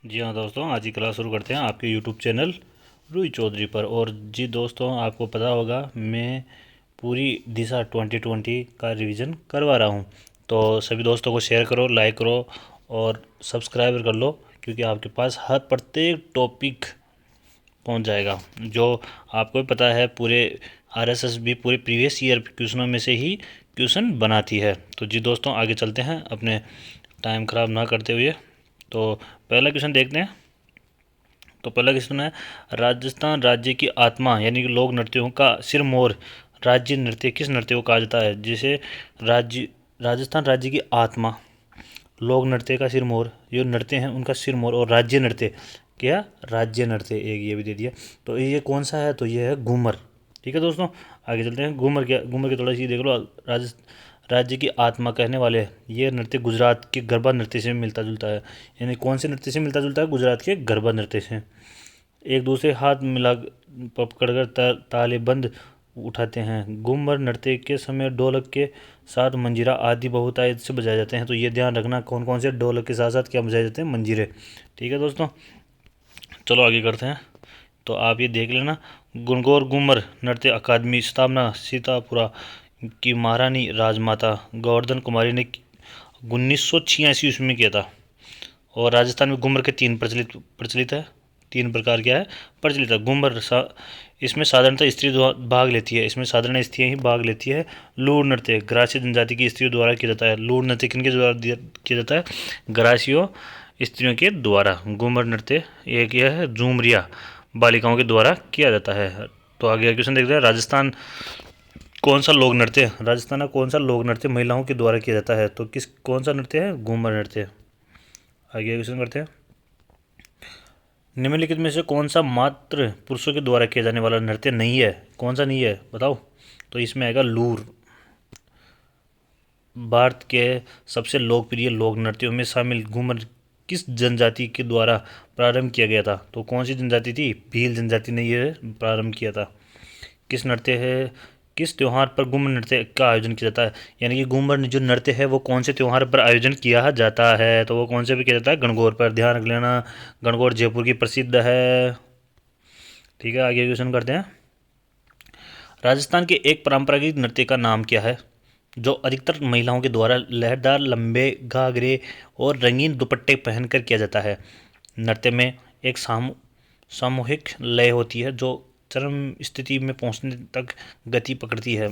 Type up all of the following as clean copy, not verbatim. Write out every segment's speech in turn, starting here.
जी हाँ दोस्तों, आज की क्लास शुरू करते हैं आपके यूट्यूब चैनल रूई चौधरी पर। और जी दोस्तों, आपको पता होगा मैं पूरी दिशा 2020 का रिवीजन करवा रहा हूँ। तो सभी दोस्तों को शेयर करो, लाइक करो और सब्सक्राइब कर लो, क्योंकि आपके पास हर प्रत्येक टॉपिक पहुँच जाएगा। जो आपको भी पता है, पूरे आरएसएस भी पूरे प्रीवियस ईयर क्वेश्चनों में से ही क्वेश्चन बनाती है। तो जी दोस्तों, आगे चलते हैं अपने टाइम ख़राब ना करते हुए। तो पहला क्वेश्चन देखते हैं। तो पहला क्वेश्चन है, राजस्थान राज्य की आत्मा यानी कि लोक नृत्यों का सिरमौर राज्य नृत्य किस नृत्य को कहा जाता है? जिसे राज्य राजस्थान राज्य की आत्मा, लोक नृत्य का सिरमौर, जो नृत्य हैं उनका सिरमौर, और राज्य नृत्य, क्या राज्य नृत्य एक ये भी दे दिया। तो ये कौन सा है? तो ये है घूमर। ठीक है दोस्तों, आगे चलते हैं। घूमर क्या? घूमर के थोड़ा सी देख लो। राज्य की आत्मा कहने वाले ये नृत्य गुजरात के गरबा नृत्य से मिलता जुलता है। यानी कौन से नृत्य से मिलता जुलता है? गुजरात के गरबा नृत्य से। एक दूसरे हाथ मिला पकड़कर तालेबंद उठाते हैं। घूमर नृत्य के समय ढोलक के साथ मंजीरा आदि बहुतायत से बजाए जाते हैं। तो ये ध्यान रखना, कौन कौन से ढोलक के साथ साथ क्या बजाए जाते हैं? मंजीरे। ठीक है दोस्तों, चलो आगे करते हैं। तो आप ये देख लेना, गणगौर घूमर नृत्य अकादमी स्थापना सीतापुरा की महारानी राजमाता गोवर्धन कुमारी ने 1986 ईस्वी में किया था। और राजस्थान में घूमर के तीन प्रचलित प्रचलित है, तीन प्रकार क्या है? प्रचलित है। इसमें साधारणतः स्त्री भाग लेती है, इसमें साधारण स्त्रियां ही भाग लेती है। लूर नृत्य ग्रासीय जनजाति की स्त्रियों द्वारा किया जाता है। लूर नृत्य किनके द्वारा किया जाता है? ग्रासीय स्त्रियों के द्वारा। घूमर नृत्य एक यह है झूमरिया बालिकाओं के द्वारा किया जाता है। तो आगे क्वेश्चन देखते हैं, राजस्थान कौन सा लोक नृत्य, राजस्थान का कौन सा लोक नृत्य महिलाओं के द्वारा किया जाता है? तो कौन सा नृत्य है? घूमर नृत्य। आगे क्वेश्चन करते हैं, निम्नलिखित में से कौन सा मात्र पुरुषों के द्वारा किया जाने वाला नृत्य नहीं है? कौन सा नहीं है बताओ? तो इसमें आएगा लूर। भारत के सबसे लोकप्रिय लोक नृत्यों में शामिल घूमर किस जनजाति के द्वारा प्रारंभ किया गया था? तो कौन सी जनजाति थी? भील जनजाति ने यह प्रारंभ किया था। किस नृत्य है, किस त्यौहार पर घूमर नृत्य का आयोजन किया जाता है? यानी कि घूमर जो नृत्य है वो कौन से त्यौहार पर आयोजन किया जाता है? तो वो कौन से भी किया जाता है? गणगौर पर। ध्यान रख लेना, गणगौर जयपुर की प्रसिद्ध है। ठीक है, आगे क्वेश्चन करते हैं। राजस्थान के एक पारंपरिक नृत्य का नाम क्या है, जो अधिकतर महिलाओं के द्वारा लहरदार लंबे घाघरे और रंगीन दुपट्टे पहनकर किया जाता है? नृत्य में एक सामूहिक लय होती है जो चरम स्थिति में पहुंचने तक गति पकड़ती है।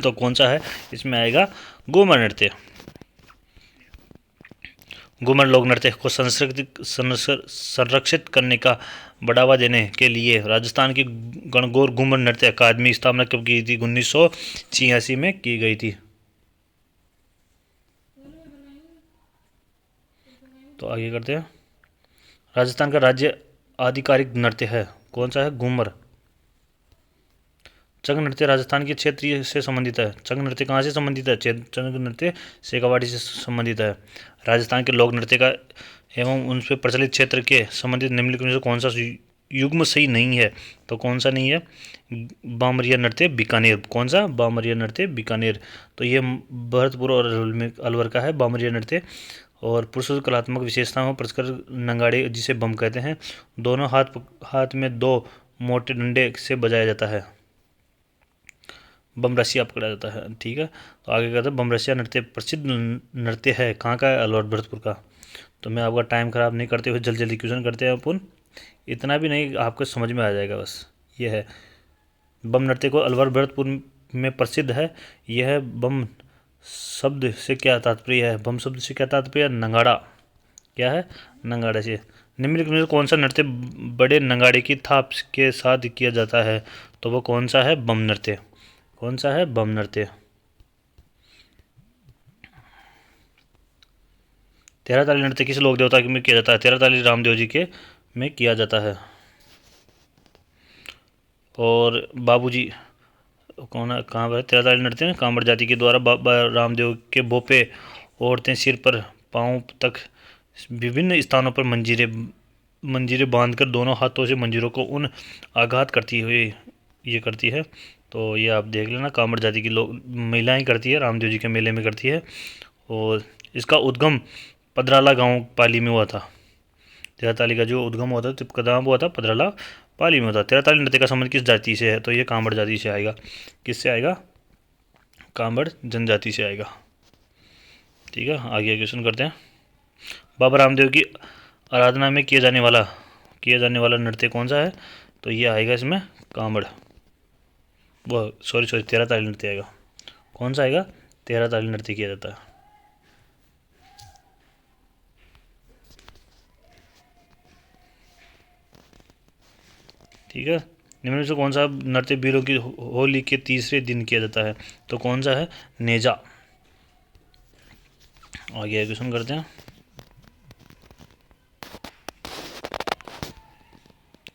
तो कौन सा है? इसमें आएगा घूमर नृत्य। घूमर लोक नृत्य को संरक्षित करने का बढ़ावा देने के लिए राजस्थान की गणगौर घूमर नृत्य अकादमी स्थापना कब की थी? 1986 में की गई थी। तो आगे करते हैं, राजस्थान का राज्य आधिकारिक नृत्य है कौन सा है? घूमर। चंग नृत्य राजस्थान के क्षेत्र से संबंधित है। चंग नृत्य कहाँ से संबंधित है? चंग नृत्य शेखावाटी से संबंधित है। राजस्थान के लोक नृत्य का एवं उन पर प्रचलित क्षेत्र के संबंधित निम्नलिखित में से कौन सा युग्म सही नहीं है? तो कौन सा नहीं है? बामरिया नृत्य बीकानेर। कौन सा? बामरिया नृत्य बीकानेर। तो ये भरतपुर और अलवर का है बामरिया नृत्य। और पुरुषों कलात्मक विशेषताओं प्रचकर नंगाड़े, जिसे बम कहते हैं, दोनों हाथ में दो मोटे डंडे से बजाया जाता है। बमरसिया पकड़ा जाता है। ठीक है, तो आगे कहते हैं, बमरसिया नृत्य प्रसिद्ध नृत्य है कहाँ का है? अलवर भरतपुर का। तो मैं आपका टाइम ख़राब नहीं करते हुए जल्दी जल्दी क्वेश्चन करते हैं अपन। इतना भी नहीं, आपको समझ में आ जाएगा बस। ये है बम नृत्य को अलवर भरतपुर में प्रसिद्ध है। यह है बम शब्द से क्या तात्पर्य है? बम शब्द से क्या तात्पर्य? नंगाड़ा। क्या है? नंगाड़े से। निम्नलिखित में कौन सा नृत्य बड़े नंगाड़े की थाप के साथ किया जाता है? तो वो कौन सा है? बम नृत्य। कौन सा है? बम नृत्य। तेरह ताली नृत्य किस लोक देवता में किया जाता है? तेरह ताली रामदेव जी के में किया जाता है। और बाबूजी कौन है? कहाँ पर? तेरह ताली नृत्य कांवड़ जाति के द्वारा बाबा रामदेव के बोपे औरतें सिर पर पांव तक विभिन्न स्थानों पर मंजीरे बांधकर दोनों हाथों से मंजीरों को उन आघात करती हुई ये करती है। तो ये आप देख लेना, कांवड़ जाति की लोग महिलाएं करती है, रामदेव जी के मेले में करती है। और इसका उद्गम पदराला गांव पाली में हुआ था। तेराताली का जो उद्गम हुआ था तो कहाँ हुआ था? पदराला पाली में हुआ था। तेराताली नृत्य का संबंध किस जाति से है? तो ये कांवड़ जाति से आएगा। किससे आएगा? कांवड़ जनजाति से आएगा। ठीक है, आगे क्वेश्चन करते हैं। बाबा रामदेव की आराधना में किया जाने वाला नृत्य कौन सा है? तो ये आएगा इसमें कांवड़, वो सॉरी तेराताली नृत्य आएगा। कौन सा आएगा? तेराताली नृत्य किया जाता है। ठीक है, निम्न में से कौन सा नृत्य बीरों की होली के तीसरे दिन किया जाता है? तो कौन सा है? नेजा। आगे क्वेश्चन करते हैं।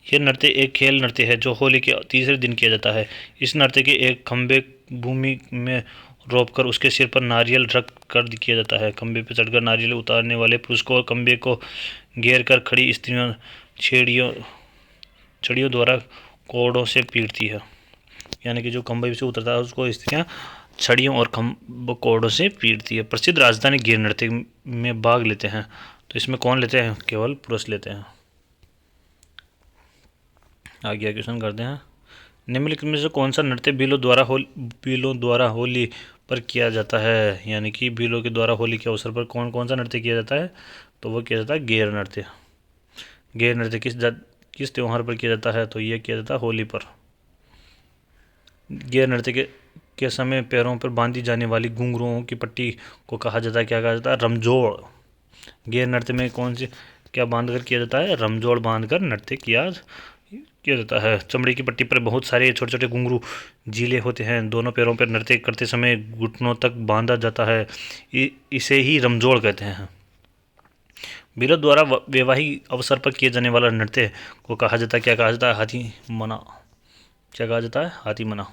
यह नृत्य एक खेल नृत्य है जो होली के तीसरे दिन किया जाता है। इस नृत्य के एक खंबे भूमि में रोपकर उसके सिर पर नारियल रख कर किया जाता है। खंबे पर चढ़कर नारियल उतारने वाले पुरुष को खंबे को घेर कर खड़ी स्त्रियों छड़ियों द्वारा कोड़ों से पीटती है। यानी कि जो खंबे से उतरता है उसको स्त्रियां छड़ियों और कोड़ों से पीटती है। प्रसिद्ध राजस्थानी गिर नृत्य में भाग लेते हैं। तो इसमें कौन लेते हैं? केवल पुरुष लेते हैं। आगे क्वेश्चन करते हैं। निम्नलिखित में से कौन सा नृत्य भीलों द्वारा होली पर किया जाता है? यानी कि भीलों के द्वारा होली के अवसर पर कौन कौन सा नृत्य किया जाता है? तो वो किया जाता है गेर नृत्य। गेर नृत्य किस त्यौहार पर किया जाता है? तो ये किया जाता है होली पर। गेर नृत्य के समय पैरों पर बांधी जाने वाली घुंघरुओं की पट्टी को कहा जाता है, क्या कहा जाता है? रमजोड़। गेर नृत्य में कौन सी क्या बांधकर किया जाता है? रमजोड़ बांधकर नृत्य किया जाता है। चमड़ी की पट्टी पर बहुत सारे छोटे छोटे घुंघरू जीले होते हैं। दोनों पैरों पर नृत्य करते समय घुटनों तक बांधा जाता है। इसे ही रमजोड़ कहते हैं। भीलों द्वारा वैवाहिक अवसर पर किए जाने वाला नृत्य को कहा जाता है, क्या कहा जाता है? हाथी मना। क्या कहा जाता है? हाथी मना।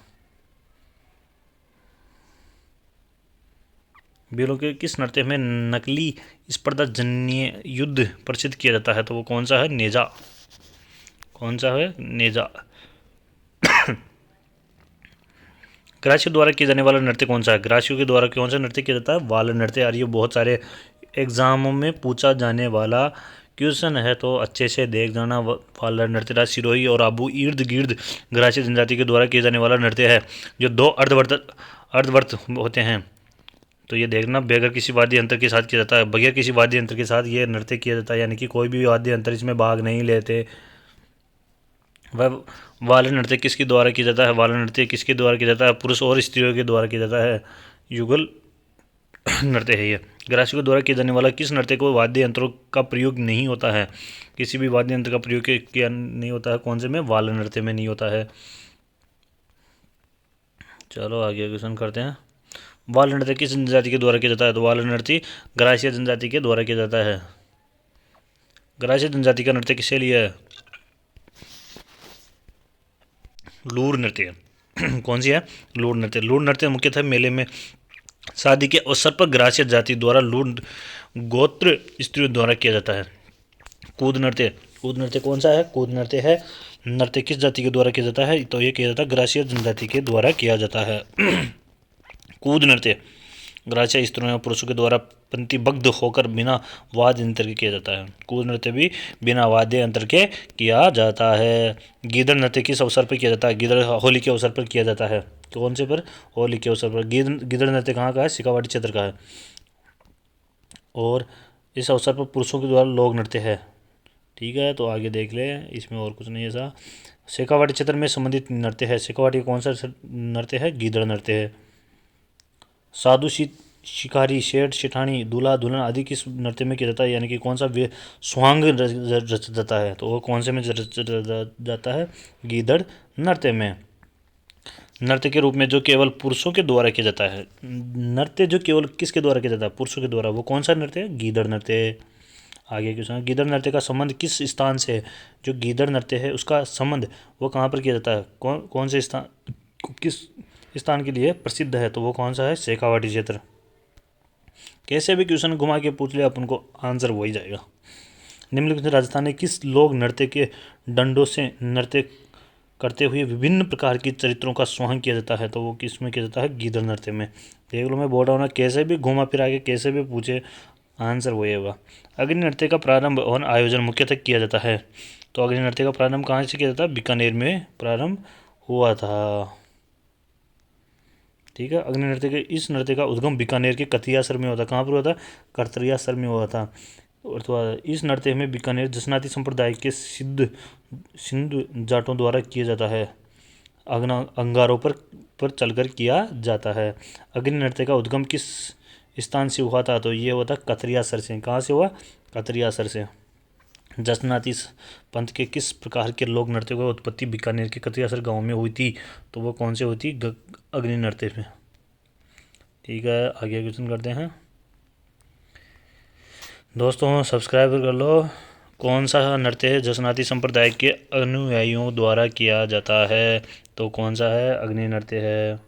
भीलों के किस नृत्य में नकली स्पर्धा जन्य युद्ध प्रसिद्ध किया जाता है? तो वो कौन सा है? नेजा। कौन सा है? नेजा। ग्रासियों द्वारा किया जाने वाला नृत्य कौन सा है? ग्रासियों के द्वारा कौन सा नृत्य किया जाता है? वाल नृत्य। और ये बहुत सारे एग्जामों में पूछा जाने वाला क्वेश्चन है, तो अच्छे से देख जाना। वाल नृत्य सिरोही और आबू इर्द गिर्द ग्रासीय जनजाति के द्वारा किया जाने वाला नृत्य है, जो दो अर्धवर्त होते हैं। तो ये देखना, बगैर किसी वाद्य यंत्र के साथ किया जाता है। बगैर किसी वाद्य यंत्र के साथ ये नृत्य किया जाता है, यानी कि कोई भी वाद्य यंत्र इसमें भाग नहीं लेते। वह वाल नृत्य किसके द्वारा किया जाता है? वाल नृत्य किसके द्वारा किया जाता है? पुरुष और स्त्रियों के द्वारा किया जाता है। युगल नृत्य है ये। ग्रासियों के द्वारा किए जाने वाला किस नृत्य को वाद्य यंत्रों का प्रयोग नहीं होता है? किसी भी वाद्य यंत्र का प्रयोग किया नहीं होता है। कौन से में? वाल नृत्य में नहीं होता है। चलो आगे क्वेश्चन करते हैं। वाल नृत्य किस जनजाति के द्वारा किया जाता है? तो वाल नृत्य ग्रासीय जनजाति के द्वारा किया जाता है। ग्रासीय जनजाति का नृत्य किससे लिया है? लूर नृत्य। कौन सी है? लूर नृत्य। लूर नृत्य मुख्यतः मेले में शादी के अवसर पर ग्रासीय जाति द्वारा लूर गोत्र स्त्रियों द्वारा किया जाता है। कूद नृत्य। कूद नृत्य कौन सा है? कूद नृत्य है नृत्य किस जाति के द्वारा किया जाता है? तो ये किया जाता है ग्रासीय जनजाति के द्वारा किया जाता है। कूद नृत्य ग्रासीय स्त्रियों और पुरुषों के द्वारा पंक्तिबद्ध होकर बिना वाद्य यंत्र के किया जाता है। कूद नृत्य भी बिना वाद्य यंत्र के किया जाता है। गीदड़ नृत्य किस अवसर पर किया जाता है? गीदड़ होली के अवसर पर किया जाता है। कौन से पर? होली के अवसर पर। गीदड़ नृत्य कहाँ का है? शेखावाटी क्षेत्र का है। और इस अवसर पर पुरुषों के द्वारा लोक नृत्य है। ठीक है, तो आगे देख ले, इसमें और कुछ नहीं ऐसा। शेखावाटी क्षेत्र में संबंधित नृत्य है। शेखावाटी कौन सा नृत्य है? गीदड़ नृत्य है। साधु शिकारी शेठ शिठानी दूल्हा दुल्हन आदि किस नृत्य में किया जाता है? यानी कि कौन सा स्वांग रच जाता है? तो वो कौन से में जाता है? गीदड़ नृत्य में। नृत्य के रूप में जो केवल पुरुषों के द्वारा किया जाता है। नृत्य जो केवल किसके द्वारा किया जाता है? पुरुषों के द्वारा। वो कौन सा नृत्य है? गीदड़ नृत्य। आगे क्वेश्चन। गीदड़ नृत्य का संबंध किस स्थान से है? जो गीदड़ नृत्य है उसका संबंध वो कहाँ पर किया जाता है? कौन से स्थान, किस स्थान के लिए प्रसिद्ध है? तो वो कौन सा है? शेखावाटी क्षेत्र। कैसे भी क्वेश्चन घुमा के पूछ ले, अपन को आंसर वही जाएगा। निम्नलिखित राजस्थान में किस लोक नृत्य के डंडों से नृत्य करते हुए विभिन्न प्रकार की चरित्रों का स्वांग किया जाता है? तो वो किस में किया जाता है? गीदड़ नृत्य में। देख लो, मैं बोल रहा हूँ ना, कैसे भी घुमा फिरा के कैसे भी पूछे आंसर वही होगा। अग्नि नृत्य का प्रारंभ और आयोजन मुख्यतः किया जाता है। तो अग्नि नृत्य का प्रारंभ कहाँ से किया जाता है? बीकानेर में प्रारंभ हुआ था। ठीक है, अग्नि नृत्य के इस नृत्य का उद्गम बीकानेर के कतरियासर में हुआ था। कहाँ पर हुआ था? कतरियासर में हुआ था। और तो इस नृत्य में बीकानेर जसनाती संप्रदाय के सिंध जाटों द्वारा किया जाता है। अंगारों पर चलकर किया जाता है। अग्नि नृत्य का उद्गम किस स्थान से हुआ था? तो ये हुआ था कतरियासर से। कहाँ से हुआ? कतरियासर से। जसनाती पंथ के किस प्रकार के लोक नृत्य की उत्पत्ति बीकानेर के कतरियासर गांव में हुई थी? तो वो कौन से हुई थी? अग्नि नृत्य में। ठीक है, आगे क्वेश्चन करते हैं। दोस्तों सब्सक्राइब कर लो। कौन सा नृत्य जसनाती संप्रदाय के अनुयायियों द्वारा किया जाता है? तो कौन सा है? अग्नि नृत्य है।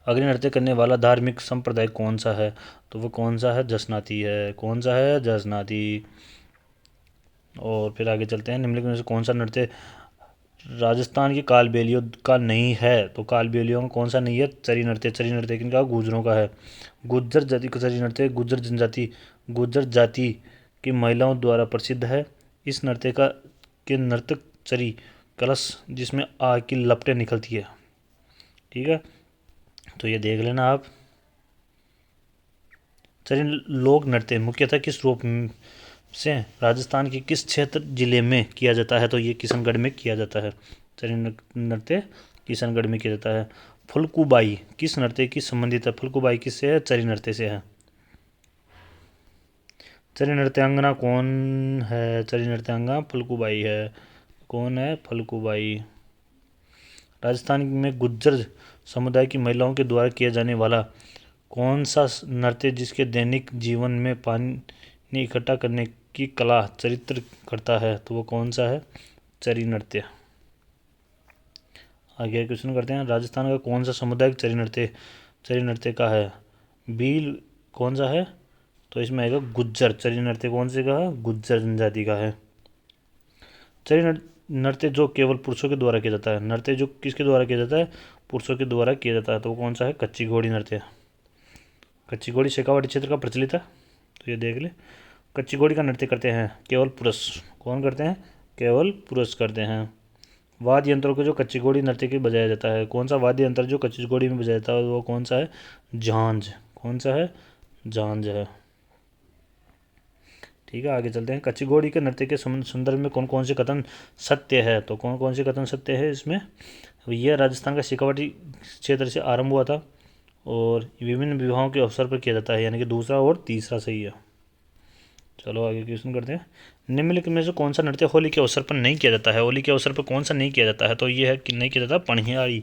अग्नि नृत्य करने वाला धार्मिक संप्रदाय कौन सा है? तो वो कौन सा है? जसनाती है। कौन सा है? जसनाती। और फिर आगे चलते हैं। निम्नलिखित में से कौन सा नृत्य राजस्थान की कालबेलियों का नहीं है? तो कालबेलियों का कौन सा नहीं है? चरी नृत्य। चरी नृत्य किनका? गुर्जरों का है। गुर्जर जाति का चरी नृत्य गुर्जर जाति की महिलाओं द्वारा प्रसिद्ध है। इस नृत्य के नर्तक चरी कलश जिसमें आग की लपटें निकलती है। ठीक है, तो ये देख लेना आप। चरी लोक नृत्य मुख्यतः किस रूप से राजस्थान के किस क्षेत्र जिले में किया जाता है? तो ये किशनगढ़ में किया जाता है। चरी नृत्य किशनगढ़ में किया जाता है। फुलकुबाई किस नृत्य की संबंधित है? फुलकुबाई किससे है? चरी नृत्य से है। चरी नृत्यांगना कौन है? चरी नृत्यांगना फुलकुबाई है। कौन है? फुलकुबाई। राजस्थान में गुज्जर समुदाय की महिलाओं के द्वारा किया जाने वाला कौन सा नृत्य जिसके दैनिक जीवन में पानी इकट्ठा करने की कला चरित्र करता है? तो वो कौन सा है? चरी नृत्य। आगे क्वेश्चन करते हैं। राजस्थान का कौन सा समुदाय चरी नृत्य का है? भील कौन सा है? तो इसमें आएगा गुज्जर। चरी नृत्य कौन से का है? गुज्जर जनजाति का है। चरी नृत्य जो केवल पुरुषों के द्वारा किया जाता है। नृत्य जो किसके द्वारा किया जाता है? पुरुषों के द्वारा किया जाता है। तो वो कौन सा है? कच्ची घोड़ी नृत्य। कच्ची घोड़ी शेखावाटी क्षेत्र का प्रचलित है। तो ये देख ले। कच्ची घोड़ी का नृत्य करते हैं केवल पुरुष। कौन करते हैं? केवल पुरुष करते हैं। वाद्य यंत्रों को जो कच्ची घोड़ी नृत्य के बजाया जाता है। कौन सा वाद्य यंत्र जो कच्ची घोड़ी में बजाया जाता है? वो कौन सा है? झांझ। कौन सा है? झांझ है। ठीक है, आगे चलते हैं। कच्ची घोड़ी के नृत्य के संदर्भ में कौन कौन से कथन सत्य है? तो कौन कौन से कथन सत्य है इसमें? यह राजस्थान का शेखावाटी क्षेत्र से आरंभ हुआ था और विभिन्न विवाहों के अवसर पर किया जाता है, यानी कि दूसरा और तीसरा सही है। चलो आगे क्वेश्चन करते हैं। निम्नलिखित में से कौन सा नृत्य होली के अवसर पर नहीं किया जाता है? होली के अवसर पर कौन सा नहीं किया जाता है? तो ये है कि नहीं किया जाता पणिहारी।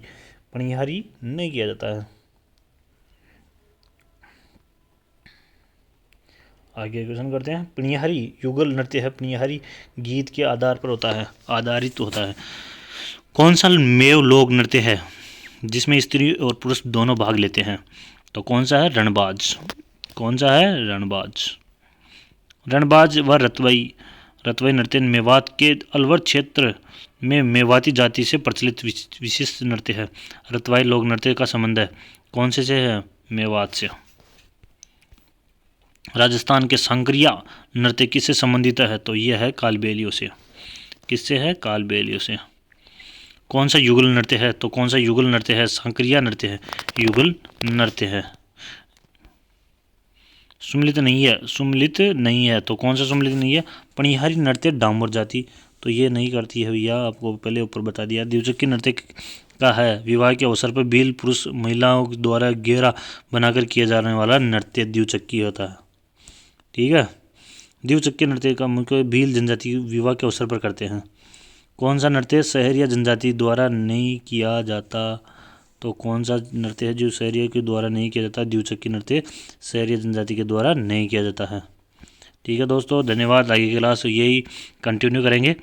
पणिहारी नहीं किया जाता है। आगे क्वेश्चन करते हैं। पणिहारी युगल नृत्य है। पणिहारी गीत के आधार पर होता है, आधारित होता है। कौन सा मेव लोक नृत्य है जिसमें स्त्री और पुरुष दोनों भाग लेते हैं? तो कौन सा है? रणबाज। कौन सा है? रणबाज। रणबाज व रतवई नृत्य मेवात के अलवर क्षेत्र में मेवाती जाति से प्रचलित विशिष्ट नृत्य है। रतवाई लोक नृत्य का संबंध है कौन से है? मेवात से। राजस्थान के संक्रिया नृत्य किससे संबंधित है? तो यह है कालबेलियों से। किससे है? कालबेलियों से। कौन सा युगल नृत्य है? तो कौन सा युगल नृत्य है? संक्रिया नृत्य है। युगल नृत्य है। सुमिलित नहीं है। सुमिलित नहीं है। तो कौन सा सुमिलित नहीं है? पणिहारी नृत्य डामर जाति। तो ये नहीं करती है भैया, आपको पहले ऊपर बता दिया। द्विचक्की नृत्य का है विवाह के अवसर पर भील पुरुष महिलाओं द्वारा घेरा बनाकर किया जाने वाला नृत्य द्विचक्की होता है। ठीक है, द्विचक्की नृत्य का मुख्य भील जनजाति विवाह के अवसर पर करते हैं। कौन सा नृत्य शहरिया जनजाति द्वारा नहीं किया जाता? तो कौन सा नृत्य है जो शहरिया के द्वारा नहीं किया जाता? द्विचक्की नृत्य शहरिया जनजाति के द्वारा नहीं किया जाता है। ठीक है दोस्तों, धन्यवाद। आगे की क्लास यही कंटिन्यू करेंगे।